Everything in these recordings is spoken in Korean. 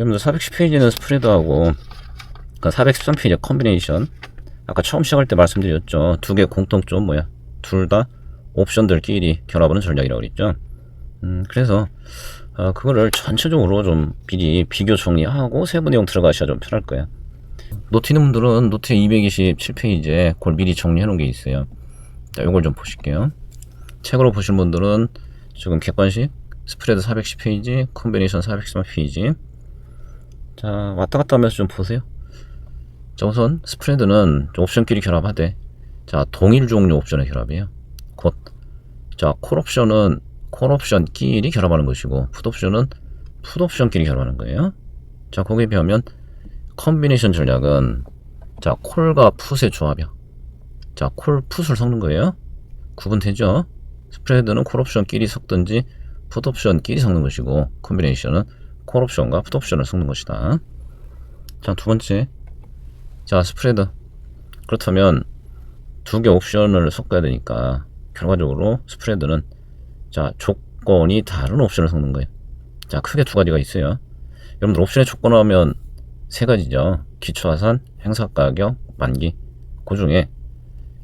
여러분들 410페이지는 스프레드하고 413페이지 컨비네이션, 아까 처음 시작할 때 말씀드렸죠. 두 개 공통점 뭐야? 둘 다 옵션들끼리 결합하는 전략이라고 그랬죠. 그래서 그거를 전체적으로 좀 미리 비교 정리하고 세부 내용 들어가셔야 좀 편할 거야. 노트 있는 분들은 노트 227페이지에 그걸 미리 정리해 놓은 게 있어요. 자, 요걸 좀 보실게요. 책으로 보신 분들은 지금 객관식 스프레드 410페이지, 컨비네이션 413페이지. 자, 왔다 갔다 하면서 좀 보세요. 자, 우선 스프레드는 옵션끼리 결합하되, 자, 동일 종류 옵션의 결합이에요. 곧, 자, 콜 옵션은 콜 옵션끼리 결합하는 것이고, 풋 옵션은 풋 옵션끼리 결합하는 거예요. 자, 거기에 비하면 컨비네이션 전략은, 자, 콜과 풋의 조합이야. 자, 콜 풋을 섞는 거예요. 구분되죠? 스프레드는 콜 옵션끼리 섞든지 풋 옵션끼리 섞는 것이고, 컨비네이션은 콜 옵션과 풋 옵션을 섞는 것이다. 자, 두 번째, 자, 스프레드. 그렇다면 두 개 옵션을 섞어야 되니까 결과적으로 스프레드는, 자, 조건이 다른 옵션을 섞는 거예요. 자, 크게 두 가지가 있어요. 여러분들 옵션의 조건 하면 세 가지죠. 기초하산, 행사가격, 만기. 그 중에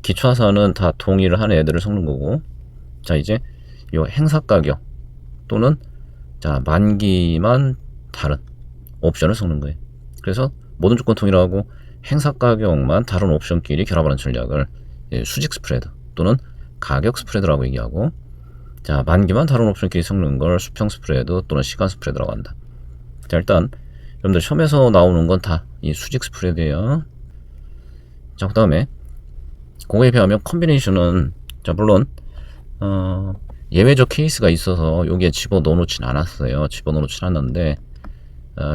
기초하산은 다 동일한 애들을 섞는 거고, 자, 이제 이 행사가격 또는, 자, 만기만 다른 옵션을 섞는 거예요. 그래서 모든 조건 동일하고 행사가격만 다른 옵션끼리 결합하는 전략을 수직 스프레드 또는 가격 스프레드라고 얘기하고, 자, 만기만 다른 옵션끼리 섞는 걸 수평 스프레드 또는 시간 스프레드라고 한다. 자, 일단 여러분들 시험에서 나오는 건 다 이 수직 스프레드예요. 자, 그 다음에 그거에 비하면 컨비네이션은, 자, 물론 예외적 케이스가 있어서 여기에 집어넣어 놓진 않았어요. 집어넣어 놓진 않았는데,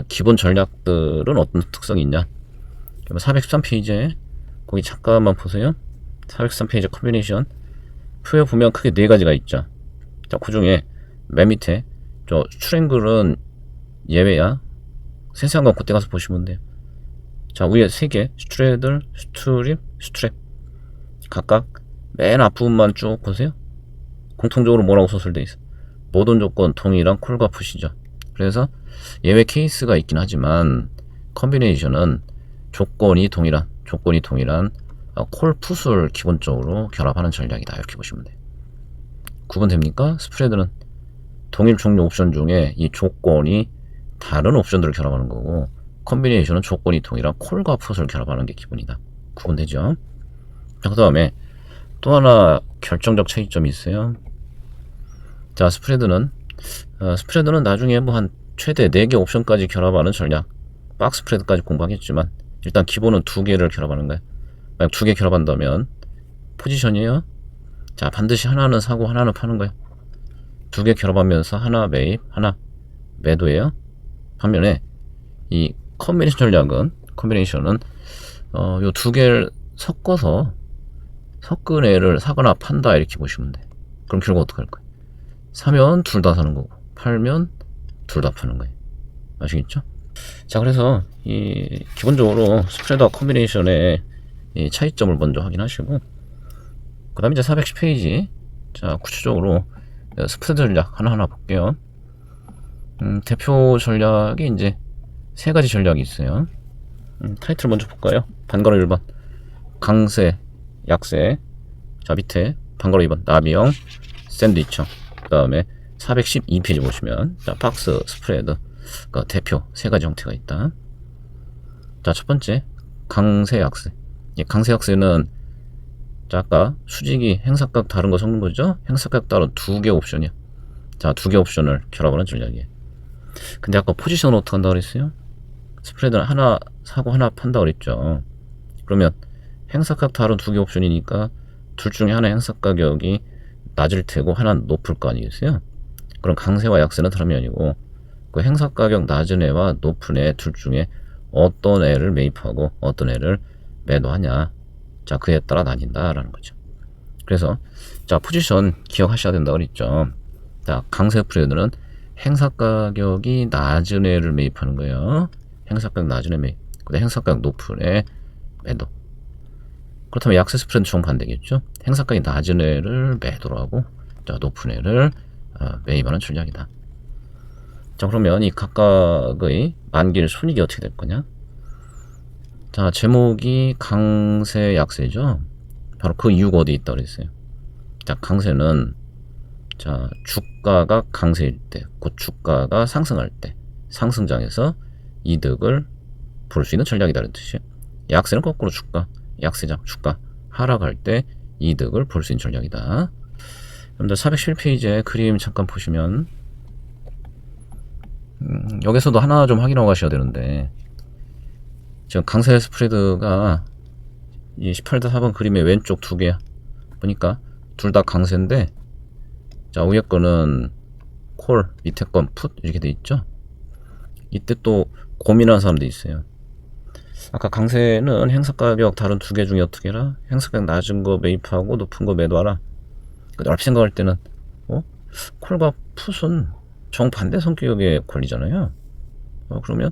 기본 전략들은 어떤 특성이 있냐? 413페이지에 거기 잠깐만 보세요. 413페이지 컨비네이션 표에 보면 크게 네 가지가 있죠. 자, 그 중에 맨 밑에 저 스트랭글은 예외야. 세세한 건 그때 가서 보시면 돼요. 자, 위에 세 개 스트레들, 스트립, 스트랩 각각 맨 앞부분만 쭉 보세요. 공통적으로 뭐라고 소설되어 있어? 모든 조건 동일한 콜과 풋이죠. 그래서 예외 케이스가 있긴 하지만 컨비네이션은 조건이 동일한 콜 풋을 기본적으로 결합하는 전략이다, 이렇게 보시면 돼요. 구분됩니까? 스프레드는 동일 종류 옵션 중에 이 조건이 다른 옵션들을 결합하는 거고, 컨비네이션은 조건이 동일한 콜과 풋을 결합하는 게 기본이다. 구분되죠? 자, 그 다음에 또 하나 결정적 차이점이 있어요. 자, 스프레드는 나중에 뭐 한 최대 4개 옵션까지 결합하는 전략, 박스 스프레드까지 공부하겠지만, 일단 기본은 2개를 결합하는 거예요. 만약 2개 결합한다면 포지션이에요. 자, 반드시 하나는 사고 하나는 파는 거예요. 2개 결합하면서 하나 매입, 하나 매도예요. 반면에 이 컨비네이션은 요 2개를 섞어서 섞은 애를 사거나 판다, 이렇게 보시면 돼. 그럼 결국 어떻게 할 거예요? 사면 둘 다 사는 거고, 팔면 둘 다 파는 거예요. 아시겠죠? 자, 그래서 이 기본적으로 스프레드와 컨비네이션의 이 차이점을 먼저 확인하시고, 그 다음에 이제 410페이지, 자, 구체적으로 스프레드 전략 하나하나 볼게요. 대표 전략이 이제 세 가지 전략이 있어요. 타이틀 먼저 볼까요? 반가로 1번 강세, 약세. 자, 밑에 반가로 2번 나비형, 샌드위처. 그 다음에 412페이지 보시면, 자, 박스 스프레드, 그 대표 세 가지 형태가 있다. 자, 첫 번째 강세, 약세. 강세, 약세는, 자, 아까 수직이 행사각 다른 거 섞는 거죠. 행사각 다른 2개 옵션이야. 자, 2개 옵션을 결합하는 전략이에요. 근데 아까 포지션을 어떻게 한다고 그랬어요? 스프레드는 하나 사고 하나 판다고 그랬죠. 그러면 행사각 다른 2개 옵션이니까 둘 중에 하나 행사 가격이 낮을 테고 하나는 높을 거 아니겠어요? 그럼 강세와 약세는 다름이 아니고, 그 행사 가격 낮은 애와 높은 애 둘 중에 어떤 애를 매입하고 어떤 애를 매도하냐, 자, 그에 따라 나뉜다라는 거죠. 그래서, 자, 포지션 기억하셔야 된다고 그랬죠. 자, 강세 스프레드는 행사 가격이 낮은 애를 매입하는 거예요. 행사 가격 낮은 애 매입, 근데 행사 가격 높은 애 매도. 그렇다면 약세 스프레드 정반대겠죠. 행사 가격이 낮은 애를 매도로 하고, 자, 높은 애를 매입하는 전략이다. 자, 그러면 이 각각의 만기일 손익이 어떻게 될 거냐? 자, 제목이 강세 약세죠. 바로 그 이유가 어디 있다 그랬어요. 자, 강세는 자, 주가가 강세일 때, 곧 주가가 상승할 때, 상승장에서 이득을 볼 수 있는 전략이다는 뜻이에요. 약세는 거꾸로 주가, 약세장, 주가 하락할 때 이득을 볼 수 있는 전략이다. 여러분들 411페이지에 그림 잠깐 보시면 여기서도 하나 좀 확인하고 가셔야 되는데, 지금 강세 스프레드가 이 18-4번 그림의 왼쪽 두 개 보니까 둘 다 강세인데, 자, 위에 거는 콜, 밑에 건 풋 이렇게 돼 있죠. 이때 또 고민하는 사람도 있어요. 아까 강세는 행사가격 다른 두 개 중에 어떻게 해라? 행사가격 낮은 거 매입하고 높은 거 매도하라. 넓게 생각할 때는 콜과 풋은 정반대 성격의 권리잖아요. 그러면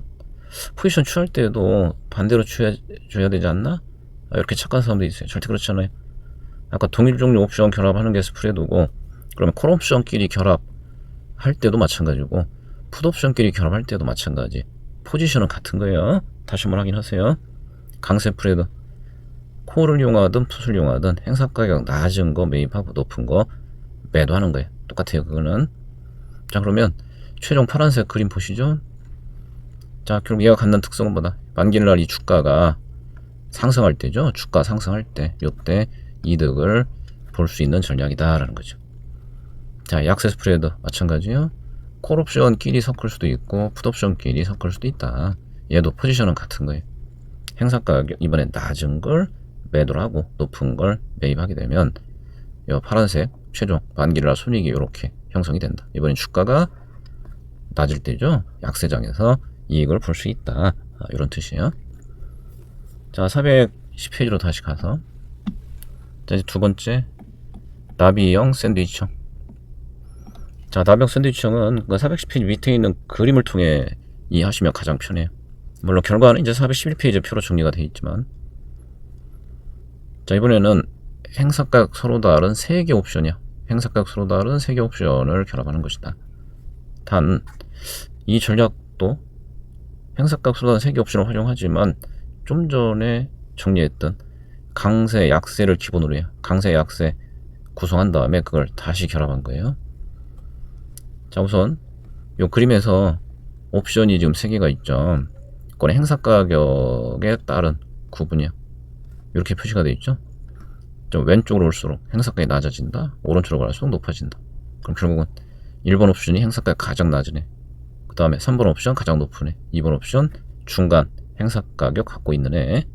포지션 취할 때도 반대로 취해줘야 되지 않나? 이렇게 착각하는 사람도 있어요. 절대 그렇지 않아요. 아까 동일 종류 옵션 결합하는 게 스프레드고, 그러면 콜 옵션끼리 결합할 때도 마찬가지고 풋 옵션끼리 결합할 때도 마찬가지. 포지션은 같은 거예요. 다시 한번 확인하세요. 강세 스프레드 콜을 이용하든 풋을 이용하든 행사가격 낮은 거 매입하고 높은 거 매도하는 거예요. 똑같아요. 그거는. 자, 그러면 최종 파란색 그림 보시죠. 자, 결국 얘가 갖는 특성은 뭐다? 만기날 이 주가가 상승할 때죠. 주가 상승할 때, 요때 이득을 볼 수 있는 전략이다 라는 거죠. 자, 약세 스프레드 마찬가지요. 콜 옵션끼리 섞을 수도 있고 풋 옵션끼리 섞을 수도 있다. 얘도 포지션은 같은 거예요. 행사가격 이번엔 낮은 걸 매도를 하고 높은 걸 매입하게 되면 이 파란색 최종 만기날 손익이 이렇게 형성이 된다. 이번엔 주가가 낮을 때죠. 약세장에서 이익을 볼 수 있다. 이런 뜻이에요. 자, 410페이지로 다시 가서, 자, 이제 두 번째 나비형 샌드위치형. 자, 나비형 샌드위치형은 그 410페이지 밑에 있는 그림을 통해 이해하시면 가장 편해요. 물론 결과는 이제 411페이지 표로 정리가 되어 있지만, 자, 이번에는 행사가격 서로 다른 3개 옵션이야. 행사가격 서로 다른 3개 옵션을 결합하는 것이다. 단 이 전략도 행사가격 서로 다른 3개 옵션을 활용하지만 좀 전에 정리했던 강세, 약세를 기본으로 해요. 강세, 약세 구성한 다음에 그걸 다시 결합한 거예요. 자, 우선 이 그림에서 옵션이 지금 3개가 있죠. 그건 행사가격에 따른 구분이요. 이렇게 표시가 되어 있죠. 좀 왼쪽으로 올수록 행사가격이 낮아진다, 오른쪽으로 갈수록 높아진다. 그럼 결국은 1번 옵션이 행사가격 가장 낮은 애, 그 다음에 3번 옵션 가장 높은 애, 2번 옵션 중간 행사가격 갖고 있는 애.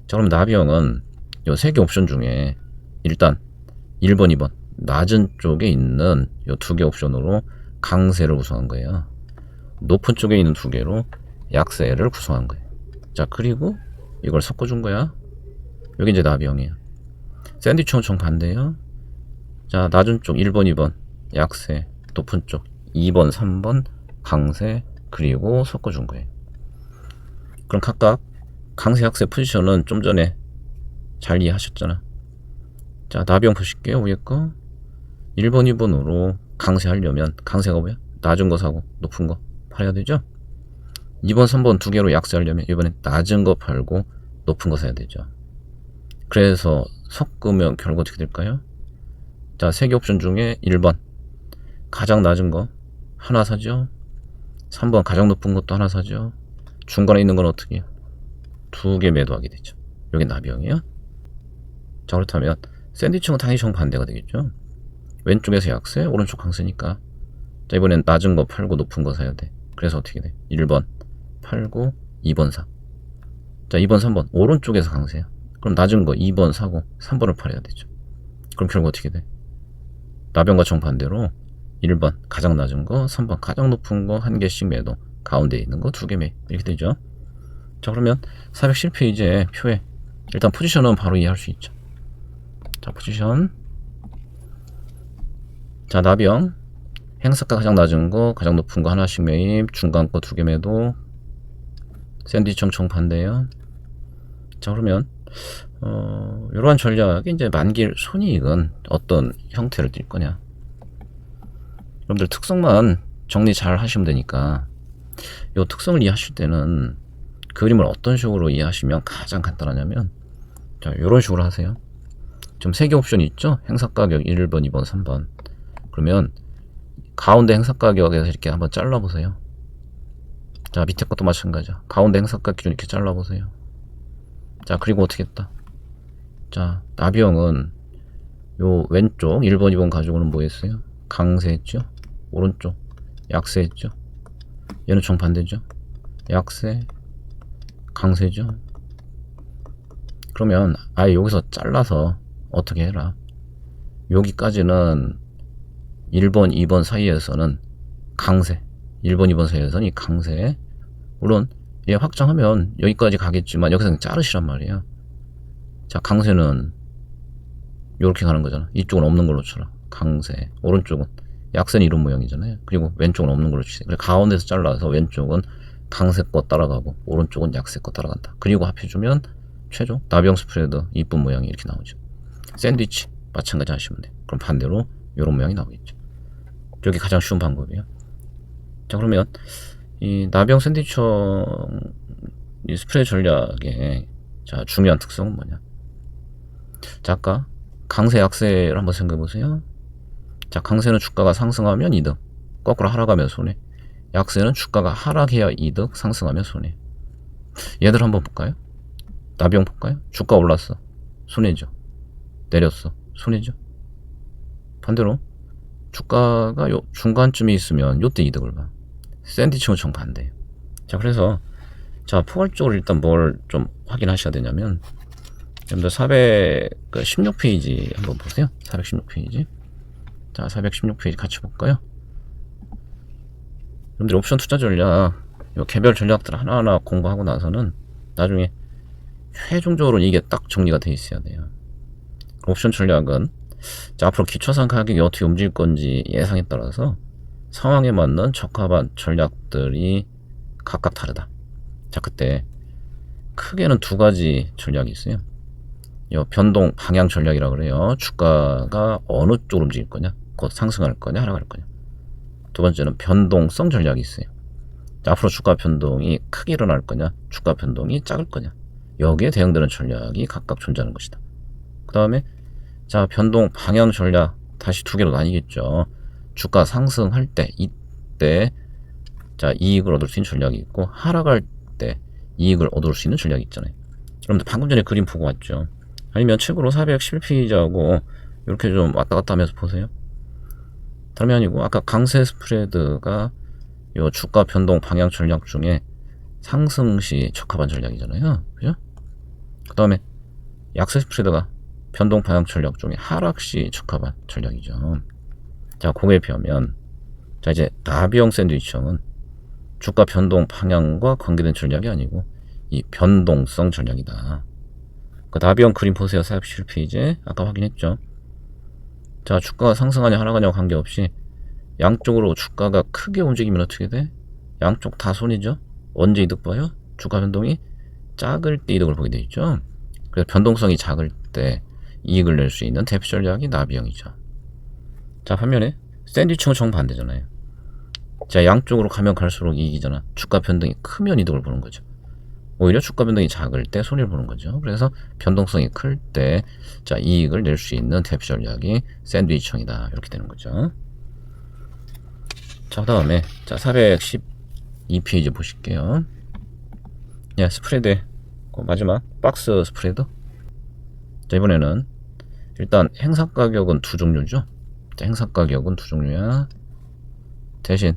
자, 그럼 나비형은 이 3개 옵션 중에 일단 1번, 2번 낮은 쪽에 있는 이 2개 옵션으로 강세를 구성한 거예요. 높은 쪽에 있는 2개로 약세를 구성한 거예요. 자, 그리고 이걸 섞어준 거야. 여기 이제 나비형이에요. 샌드위치형 정반대예요. 자, 낮은 쪽 1번, 2번 약세, 높은 쪽 2번, 3번 강세, 그리고 섞어준 거예요. 그럼 각각 강세, 약세 포지션은 좀 전에 잘 이해하셨잖아. 자, 나비형 보실게요. 위에 거 1번, 2번으로 강세 하려면 강세가 뭐야? 낮은 거 사고 높은 거 팔아야 되죠. 2번, 3번 2개로 약세 하려면 이번엔 낮은 거 팔고 높은 거 사야 되죠. 그래서 섞으면 결과 어떻게 될까요? 자, 3개 옵션 중에 1번 가장 낮은 거 하나 사죠. 3번 가장 높은 것도 하나 사죠. 중간에 있는 건 어떻게 해요? 2개 매도하게 되죠. 여기 나비형이에요. 자, 그렇다면 샌드위치는 당연히 정반대가 되겠죠. 왼쪽에서 약세, 오른쪽 강세니까. 자, 이번엔 낮은 거 팔고 높은 거 사야 돼. 그래서 어떻게 돼? 1번 팔고 2번 사. 자, 2번, 3번 오른쪽에서 강세야. 그럼 낮은 거 2번 사고 3번을 팔아야 되죠. 그럼 결국 어떻게 돼? 나비형과 정반대로 1번 가장 낮은 거, 3번 가장 높은 거 한 개씩 매도, 가운데 있는 거 2개 매, 이렇게 되죠. 자, 그러면 410페이지의 표에 일단 포지션은 바로 이해할 수 있죠. 자, 포지션. 자, 나비형 행사가 가장 낮은 거, 가장 높은 거 하나씩 매입, 중간 거 2개 매도, 샌드위치형 정반대예요. 자, 그러면 이러한 전략이 이제 만기일 손익은 어떤 형태를 띌 거냐. 여러분들 특성만 정리 잘 하시면 되니까 요 특성을 이해하실 때는 그림을 어떤 식으로 이해하시면 가장 간단하냐면 자, 요런 식으로 하세요. 지금 3개 옵션이 있죠? 행사가격 1번, 2번, 3번. 그러면 가운데 행사가격에서 이렇게 한번 잘라보세요. 자, 밑에 것도 마찬가지야. 가운데 행사가격 기준 이렇게 잘라보세요. 자, 그리고 어떻게 했다? 자, 나비형은 요 왼쪽 1번, 2번 가지고는 뭐 했어요? 강세했죠? 오른쪽 약세했죠? 얘는 정반대죠? 약세, 강세죠? 그러면 아예 여기서 잘라서 어떻게 해라. 여기까지는 1번, 2번 사이에서는 강세, 1번, 2번 사이에서는 이 강세. 물론 얘 확장하면 여기까지 가겠지만 여기서 자르시란 말이에요. 자, 강세는 이렇게 가는 거잖아. 이쪽은 없는 걸로 쳐라. 강세. 오른쪽은 약세는 이런 모양이잖아요. 그리고 왼쪽은 없는 걸로 치세요. 그래서 가운데서 잘라서 왼쪽은 강세 거 따라가고 오른쪽은 약세 거 따라간다. 그리고 합해주면 최종 나비형 스프레드 이쁜 모양이 이렇게 나오죠. 샌드위치 마찬가지 하시면 돼요. 그럼 반대로 이런 모양이 나오겠죠. 여기 가장 쉬운 방법이에요. 자, 그러면 이 나비형 샌드위처 이 스프레드 전략의 자 중요한 특성은 뭐냐? 자, 아까 강세 약세를 한번 생각해 보세요. 자, 강세는 주가가 상승하면 이득, 거꾸로 하락하면 손해. 약세는 주가가 하락해야 이득, 상승하면 손해. 얘들 한번 볼까요? 나비형 볼까요? 주가 올랐어, 손해죠. 내렸어, 손해죠. 반대로 주가가 요 중간쯤에 있으면 요때 이득을 봐. 샌드위치는 정반대예요. 자, 그래서 자, 포괄적으로 일단 뭘 좀 확인하셔야 되냐면 여러분들 416페이지 한번 보세요. 416페이지. 자, 416페이지 같이 볼까요? 여러분들 옵션 투자 전략 요 개별 전략들 하나하나 공부하고 나서는 나중에 최종적으로는 이게 딱 정리가 돼 있어야 돼요. 옵션 전략은 자, 앞으로 기초상 가격이 어떻게 움직일 건지 예상에 따라서 상황에 맞는 적합한 전략들이 각각 다르다. 자, 그때 크게는 두 가지 전략이 있어요. 요 변동 방향 전략이라고 그래요. 주가가 어느 쪽으로 움직일 거냐, 곧 상승할 거냐, 하락할 거냐. 두 번째는 변동성 전략이 있어요. 자, 앞으로 주가 변동이 크게 일어날 거냐, 주가 변동이 작을 거냐. 여기에 대응되는 전략이 각각 존재하는 것이다. 그 다음에 자, 변동 방향 전략 다시 두 개로 나뉘겠죠. 주가 상승할 때 이때 자 이익을 얻을 수 있는 전략이 있고 하락할 때 이익을 얻을 수 있는 전략이 있잖아요. 여러분들 방금 전에 그림 보고 왔죠. 아니면 책으로 411페이지하고 이렇게 좀 왔다 갔다 하면서 보세요. 다름이 아니고 아까 강세 스프레드가 요 주가 변동 방향 전략 중에 상승 시 적합한 전략이잖아요. 그죠? 그 다음에 약세 스프레드가 변동 방향 전략 중에 하락 시 적합한 전략이죠. 자, 그거에 비하면 자 이제 나비형 샌드위치형은 주가 변동 방향과 관계된 전략이 아니고 이 변동성 전략이다. 그 나비형 그림 보세요. 47페이지에 아까 확인했죠. 자, 주가가 상승하냐 하락하냐 관계없이 양쪽으로 주가가 크게 움직이면 어떻게 돼? 양쪽 다 손이죠. 언제 이득 봐요? 주가 변동이 작을 때 이득을 보게 돼 있죠. 그래서 변동성이 작을 때 이익을 낼 수 있는 대표 전략이 나비형이죠. 자, 반면에 샌드위치는 정반대잖아요. 자, 양쪽으로 가면 갈수록 이익이잖아. 주가 변동이 크면 이득을 보는 거죠. 오히려 주가 변동이 작을 때 손해를 보는 거죠. 그래서 변동성이 클 때 자 이익을 낼 수 있는 대표 전략이 샌드위치형이다. 이렇게 되는 거죠. 자, 그 다음에 자 412페이지 보실게요. 야, 스프레드 마지막 박스 스프레드. 자, 이번에는 일단 행사 가격은 두 종류죠. 자, 행사 가격은 두 종류야. 대신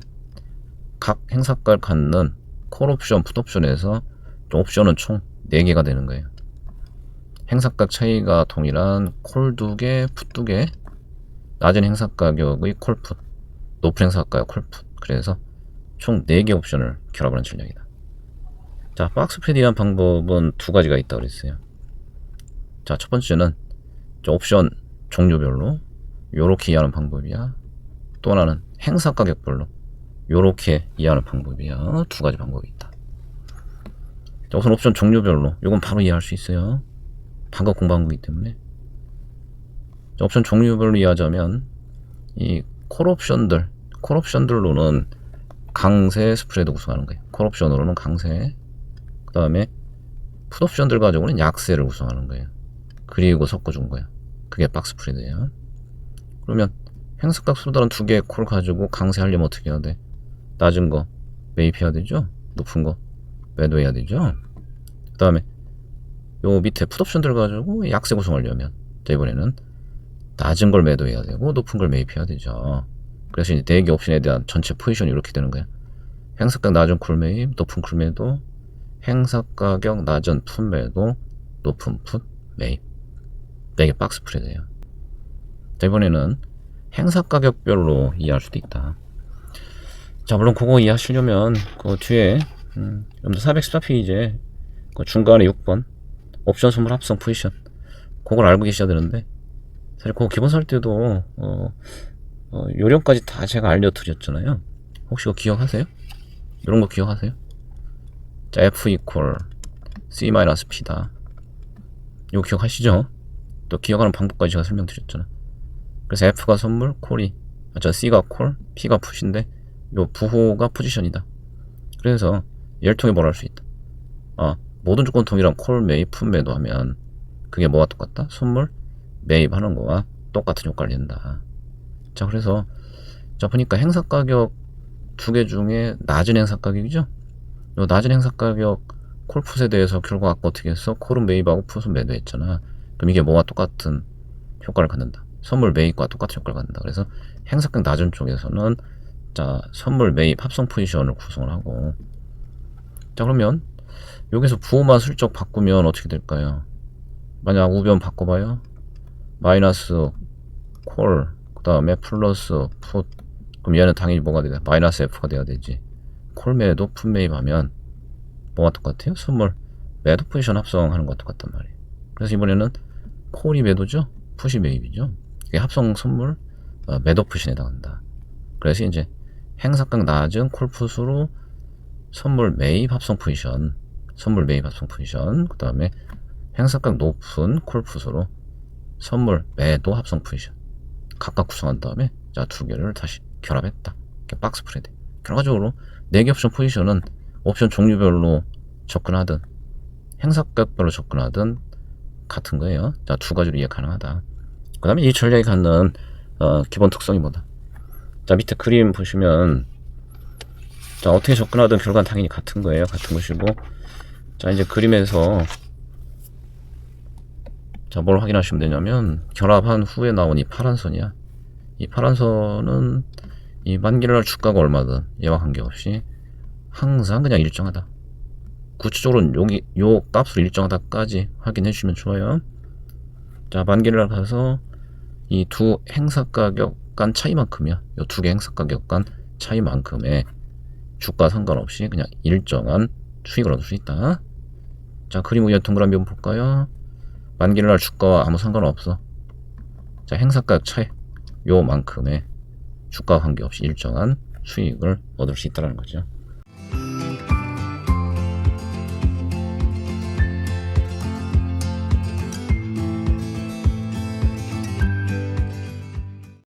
각 행사가를 갖는 콜옵션, 풋옵션에서 옵션은 총 4개가 되는 거예요. 행사가 차이가 동일한 콜 2개, 풋 2개, 낮은 행사가격의 콜풋, 높은 행사가격 콜풋. 그래서 총 4개 옵션을 결합하는 전략이다. 자, 박스 패디한 방법은 두 가지가 있다고 그랬어요. 자, 첫 번째는 옵션 종류별로 요렇게 이해하는 방법이야. 또 하나는 행사 가격별로 요렇게 이해하는 방법이야. 두 가지 방법이 있다. 자, 우선 옵션 종류별로 요건 바로 이해할 수 있어요. 방금 공부한 거기 때문에. 옵션 종류별로 이해하자면 이 콜옵션들로는 강세 스프레드 구성하는 거예요. 콜옵션으로는 강세, 그 다음에 풋옵션들 가지고는 약세를 구성하는 거예요. 그리고 섞어준 거예요. 그게 박스 스프레드예요. 그러면 행사각 수다는 두 개의 콜 가지고 강세하려면 어떻게 해야 돼? 낮은 거 매입해야 되죠. 높은 거 매도해야 되죠. 그 다음에 요 밑에 풋옵션들 가지고 약세 구성하려면 이번에는 낮은 걸 매도해야 되고 높은 걸 매입해야 되죠. 그래서 이제 대기 옵션에 대한 전체 포지션이 이렇게 되는 거야. 행사가격 낮은 쿨 매입, 높은 쿨 매도, 행사가격 낮은 풋 매도, 높은 풋 매입. 이게 박스 스프레드예요. 자, 이번에는 행사가격별로 이해할 수도 있다. 자, 물론 그거 이해하시려면 그 뒤에 여러분들 414페이지에 그 중간에 6번 옵션 선물 합성 포지션 그걸 알고 계셔야 되는데, 사실 그거 기본 살 때도 요령까지 다 제가 알려드렸잖아요. 혹시 그거 기억하세요? 이런 거 기억하세요? 자, F equal C-P다. 이거 기억하시죠? 또 기억하는 방법까지 제가 설명드렸잖아. 그래서 F가 선물, 콜이 C가 콜, P가 풋인데 요 부호가 포지션이다. 그래서 얘를 통해 뭘 할 수 있다. 모든 조건 동일한 콜 매입, 풋 매도 하면 그게 뭐가 똑같다? 선물 매입하는 거와 똑같은 효과를 낸다. 자, 그래서 자 보니까 행사 가격 두 개 중에 낮은 행사 가격이죠. 요 낮은 행사 가격 콜 풋에 대해서 결국 아까 어떻게 했어? 콜은 매입하고 풋은 매도했잖아. 그럼 이게 뭐와 똑같은 효과를 갖는다. 선물 매입과 똑같은 효과를 갖는다. 그래서 행사 가격 낮은 쪽에서는 자 선물 매입 합성 포지션을 구성을 하고, 자 그러면 여기서 부호만 슬쩍 바꾸면 어떻게 될까요? 만약 우변 바꿔봐요. 마이너스 콜, 그 다음에 플러스 풋. 그럼 얘는 당연히 뭐가 돼야 돼? 마이너스 F가 돼야 되지. 콜 매도, 풋 매입하면 뭐가 똑같아요? 선물 매도 포지션 합성하는 것과 똑같단 말이에요. 그래서 이번에는 콜이 매도죠? 풋이 매입이죠? 이게 합성 선물 매도 풋이 해당한다. 그래서 이제 행사가격 낮은 콜 풋으로 선물 매입 합성 포지션, 선물 매입 합성 포지션, 그 다음에 행사가격 높은 콜 풋으로 선물 매도 합성 포지션 각각 구성한 다음에 자 두 개를 다시 결합했다. 이렇게 박스 스프레드. 결과적으로 4개 옵션 포지션은 옵션 종류별로 접근하든 행사가격별로 접근하든 같은 거예요. 자, 두 가지로 이해 가능하다. 그 다음에 이 전략이 갖는 기본 특성이 뭐다? 자, 밑에 그림 보시면 자 어떻게 접근하든 결과는 당연히 같은 거예요. 같은 것이고, 자 이제 그림에서 자 뭘 확인하시면 되냐면 결합한 후에 나온 이 파란 선이야. 이 파란 선은 이 만기날 주가가 얼마든 얘와 관계없이 항상 그냥 일정하다. 구체적으로는 여기 요 값으로 일정하다까지 확인해 주시면 좋아요. 자, 만기날 가서 이 두 행사 가격 간 차이만큼이야. 요 두 개 행사 가격 간 차이만큼의 주가 상관없이 그냥 일정한 수익을 얻을 수 있다. 자, 그림 위에 동그라미 한번 볼까요? 만기날 주가와 아무 상관없어. 자, 행사 가격 차이 요만큼의 주가 관계없이 일정한 수익을 얻을 수 있다는 거죠.